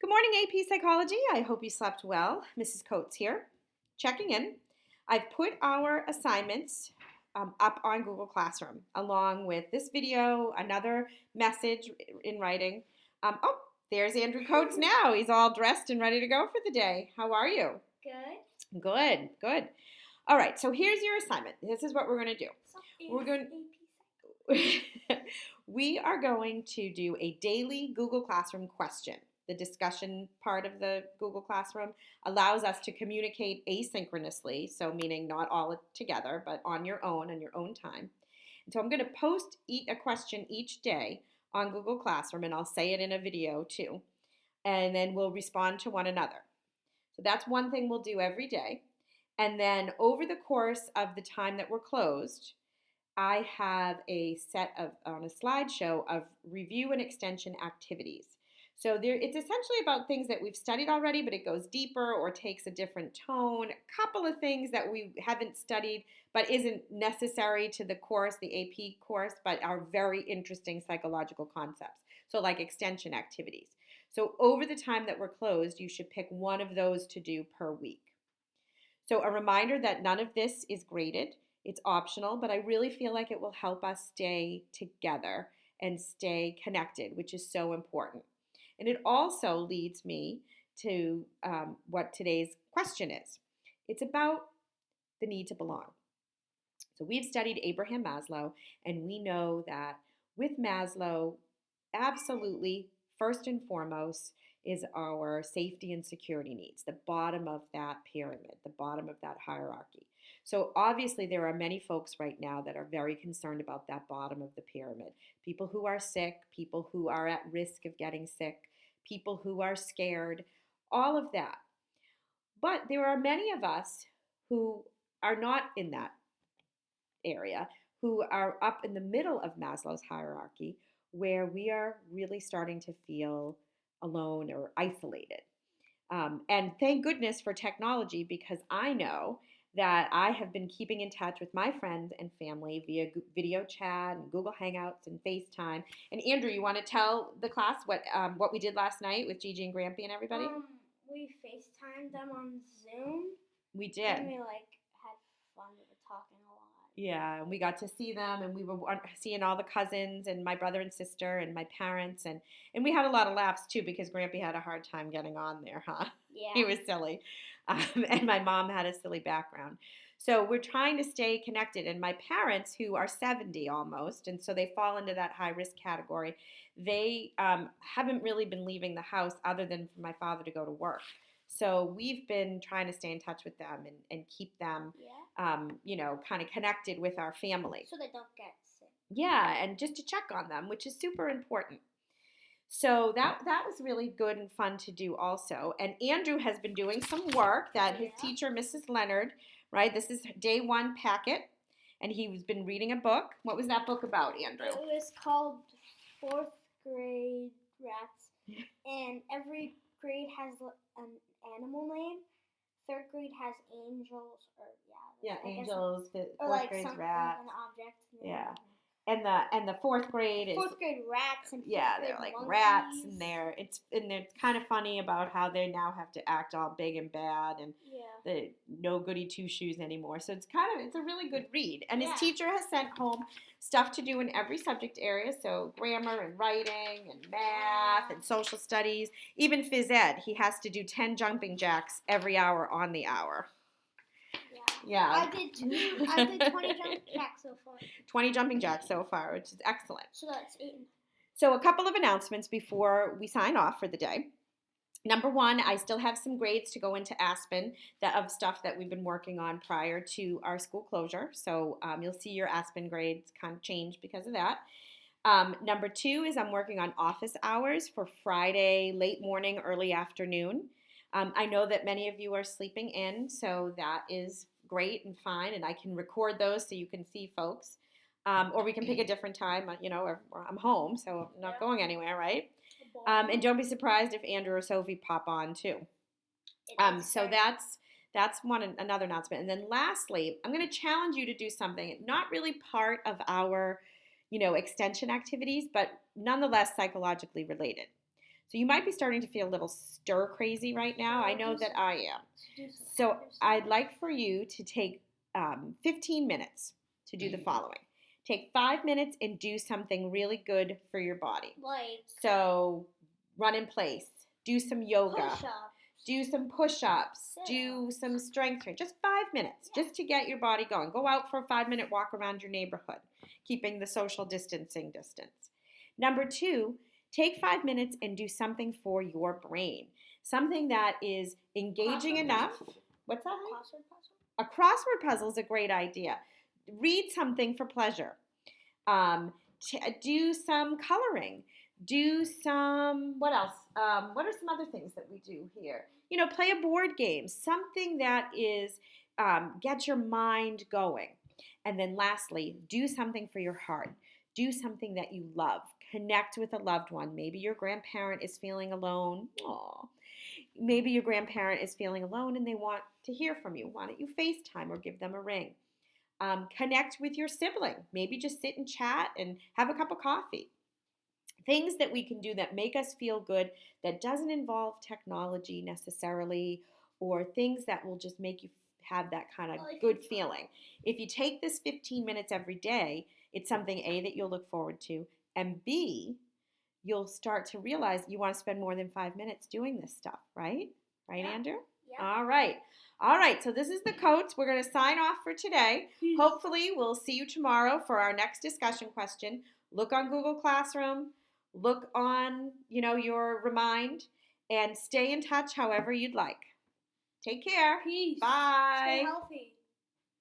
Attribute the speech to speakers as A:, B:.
A: Good morning, AP Psychology. I hope you slept well. Mrs. Coates here, checking in. I've put our assignments up on Google Classroom along with this video, another message in writing. There's Andrew Coates now. He's all dressed and ready to go for the day. How are you?
B: Good.
A: Good, good. All right, so here's your assignment. This is what we're going to do. We're going we are going to do a daily Google Classroom question. The discussion part of the Google Classroom allows us to communicate asynchronously, so meaning not all together, but on your own time. And so I'm going to post a question each day on Google Classroom, and I'll say it in a video too. And then we'll respond to one another. So that's one thing we'll do every day. And then over the course of the time that we're closed, I have a set of, on a slideshow of review and extension activities. So it's essentially about things that we've studied already, but it goes deeper or takes a different tone. A couple of things that we haven't studied, but isn't necessary to the course, the AP course, but are very interesting psychological concepts. So like extension activities. So over the time that we're closed, you should pick one of those to do per week. So a reminder that none of this is graded. It's optional, but I really feel like it will help us stay together and stay connected, which is so important. And it also leads me to what today's question is. It's about the need to belong. So we've studied Abraham Maslow, and we know that with Maslow, absolutely, first and foremost, is our safety and security needs, the bottom of that pyramid, the bottom of that hierarchy. So obviously there are many folks right now that are very concerned about that bottom of the pyramid. People who are sick, people who are at risk of getting sick, people who are scared, all of that. But there are many of us who are not in that area, who are up in the middle of Maslow's hierarchy, where we are really starting to feel alone or isolated. And thank goodness for technology, because I know that I have been keeping in touch with my friends and family via video chat and Google Hangouts and FaceTime. And Andrew, you want to tell the class what we did last night with Gigi and Grampy and everybody?
B: We FaceTimed them on Zoom.
A: We did.
B: And we had fun. We were talking a lot.
A: Yeah, and we got to see them, and we were seeing all the cousins and my brother and sister and my parents, and we had a lot of laughs too, because Grampy had a hard time getting on there, huh?
B: Yeah.
A: He was silly. And my mom had a silly background. So we're trying to stay connected. And my parents, who are 70 almost, and so they fall into that high risk category, they haven't really been leaving the house other than for my father to go to work. So we've been trying to stay in touch with them and keep them, kind of connected with our family.
B: So they don't get sick.
A: Yeah, and just to check on them, which is super important. So that was really good and fun to do also. And Andrew has been doing some work that his teacher, Mrs. Leonard, right? This is day one packet. And he's been reading a book. What was that book about, Andrew?
B: It was called Fourth Grade Rats. And every grade has an animal name. Third grade has angels,
A: Angels.
B: Fourth
A: grade's rats.
B: Like an object.
A: Yeah. And the fourth grade is
B: fourth grade rats and
A: they're like
B: monkeys.
A: Rats, and they're kind of funny about how they now have to act all big and bad, and the no goody two shoes anymore. So it's a really good read. And his teacher has sent home stuff to do in every subject area, so grammar and writing and math and social studies, even phys ed. He has to do 10 jumping jacks every hour on the hour. Yeah.
B: I did 20 jumping jacks so far.
A: 20 jumping jacks so far, which is excellent.
B: So that's 8.
A: So a couple of announcements before we sign off for the day. Number one, I still have some grades to go into Aspen of stuff that we've been working on prior to our school closure. So you'll see your Aspen grades kind of change because of that. Number two is I'm working on office hours for Friday, late morning, early afternoon. I know that many of you are sleeping in, so that is great and fine, and I can record those so you can see folks. Or we can pick a different time, or I'm home, so I'm not going anywhere, right? And don't be surprised if Andrew or Sophie pop on too. So that's another announcement. And then lastly, I'm going to challenge you to do something not really part of our, extension activities, but nonetheless psychologically related. So you might be starting to feel a little stir crazy right now. I know that I am. So I'd like for you to take 15 minutes to do the following. Take 5 minutes and do something really good for your body.
B: Like
A: So run in place, do some yoga,
B: push-ups.
A: do some push-ups, do some strength training. Just 5 minutes, just to get your body going. Go out for a 5-minute walk around your neighborhood, keeping the social distancing distance. Number 2, take 5 minutes and do something for your brain. Something that is engaging enough. What's that?
B: Crossword puzzle.
A: A crossword puzzle is a great idea. Read something for pleasure. Do some coloring. Do some, what else? What are some other things that we do here? Play a board game. Something that is, get your mind going. And then lastly, do something for your heart. Do something that you love. Connect with a loved one. Maybe your grandparent is feeling alone. Aww. Maybe your grandparent is feeling alone and they want to hear from you. Why don't you FaceTime or give them a ring? Connect with your sibling. Maybe just sit and chat and have a cup of coffee. Things that we can do that make us feel good, that doesn't involve technology necessarily, or things that will just make you have that kind of good feeling. If you take this 15 minutes every day, it's something A, that you'll look forward to, and B, you'll start to realize you want to spend more than 5 minutes doing this stuff, right? Right,
B: Yeah.
A: Andrew?
B: Yeah.
A: All right, so this is the coach. We're going to sign off for today. Hopefully, we'll see you tomorrow for our next discussion question. Look on Google Classroom. Look on, your Remind. And stay in touch however you'd like. Take care.
B: Peace.
A: Bye.
B: Stay healthy.